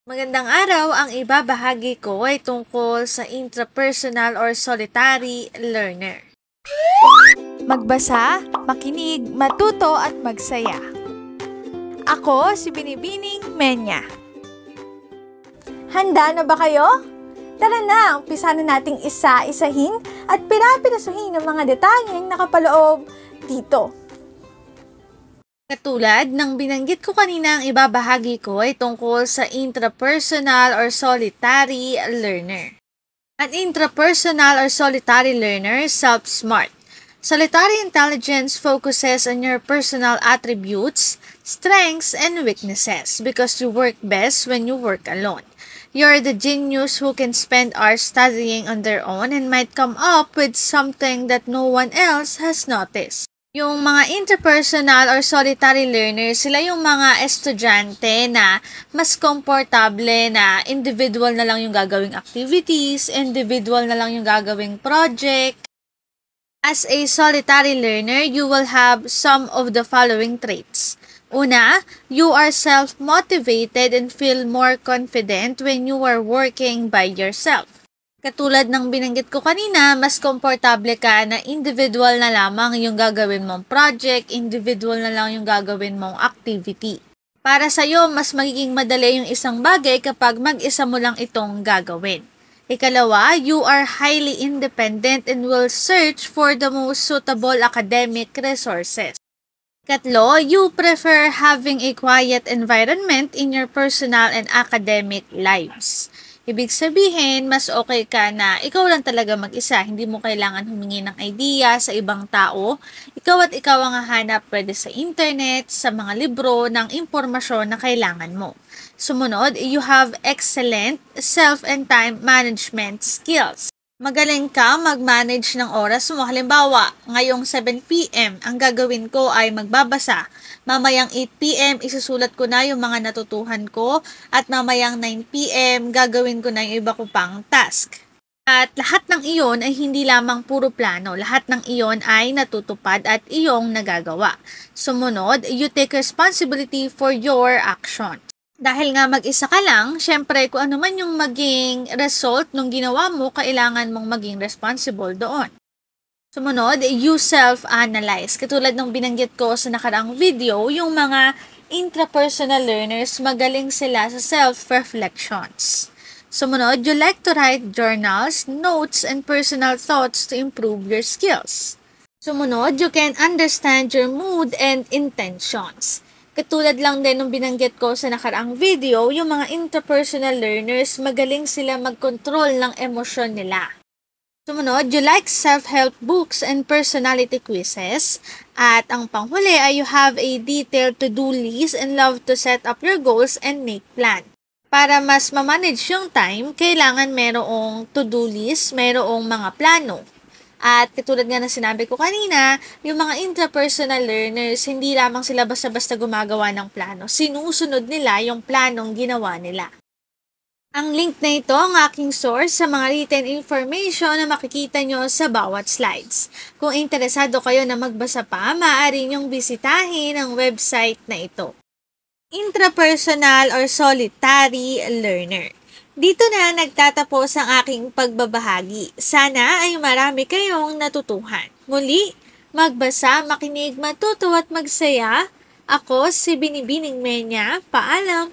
Magandang araw, ang ibabahagi ko ay tungkol sa intrapersonal or solitary learner. Magbasa, makinig, matuto at magsaya. Ako si Binibining Menya. Handa na ba kayo? Tara na, umpisa na nating isa-isahin at pirapirasuhin ang mga detalyeng nakapaloob dito. Katulad ng binanggit ko kanina, ang ibabahagi ko ay tungkol sa intrapersonal or solitary learner. An intrapersonal or solitary learner is self-smart. Solitary intelligence focuses on your personal attributes, strengths, and weaknesses because you work best when you work alone. You're the genius who can spend hours studying on their own and might come up with something that no one else has noticed. Yung mga interpersonal or solitary learners, sila yung mga estudyante na mas komportable na individual na lang yung gagawing activities, individual na lang yung gagawing project. As a solitary learner, you will have some of the following traits. Una, you are self-motivated and feel more confident when you are working by yourself. Katulad ng binanggit ko kanina, mas komportable ka na individual na lamang yung gagawin mong project, individual na lang yung gagawin mong activity. Para sa'yo, mas magiging madali yung isang bagay kapag mag-isa mo lang itong gagawin. Ikalawa, you are highly independent and will search for the most suitable academic resources. Katlo, you prefer having a quiet environment in your personal and academic lives. Ibig sabihin, mas okay ka na ikaw lang talaga mag-isa. Hindi mo kailangan humingi ng idea sa ibang tao. Ikaw at ikaw ang hahanap pwede sa internet, sa mga libro, ng impormasyon na kailangan mo. Sumunod, you have excellent self and time management skills. Magaling ka mag-manage ng oras mo. Halimbawa, ngayong 7 p.m., ang gagawin ko ay magbabasa. Mamayang 8 p.m., isusulat ko na yung mga natutuhan ko. At mamayang 9 p.m., gagawin ko na yung iba ko pang task. At lahat ng iyon ay hindi lamang puro plano. Lahat ng iyon ay natutupad at iyong nagagawa. Sumunod, you take responsibility for your actions. Dahil nga mag-isa ka lang, syempre kung ano man yung maging result nung ginawa mo, kailangan mong maging responsible doon. Sumunod, you self-analyze. Katulad ng binanggit ko sa nakaraang video, yung mga intrapersonal learners, magaling sila sa self-reflections. Sumunod, you like to write journals, notes, and personal thoughts to improve your skills. Sumunod, you can understand your mood and intentions. Katulad lang din ng binanggit ko sa nakaraang video, yung mga interpersonal learners, magaling sila mag-control ng emosyon nila. Sumunod, you like self-help books and personality quizzes. At ang panghuli ay you have a detailed to-do list and love to set up your goals and make plan. Para mas ma-manage yung time, kailangan merong to-do list, merong mga plano. At katulad nga na sinabi ko kanina, yung mga intrapersonal learners, hindi lamang sila basta-basta gumagawa ng plano. Sinusunod nila yung planong ginawa nila. Ang link na ito ang aking source sa mga written information na makikita nyo sa bawat slides. Kung interesado kayo na magbasa pa, maaari nyong bisitahin ang website na ito. Intrapersonal or solitary learner. Dito na nagtatapos ang aking pagbabahagi. Sana ay marami kayong natutuhan. Muli, magbasa, makinig, matuto at magsaya. Ako si Binibining Menya. Paalam!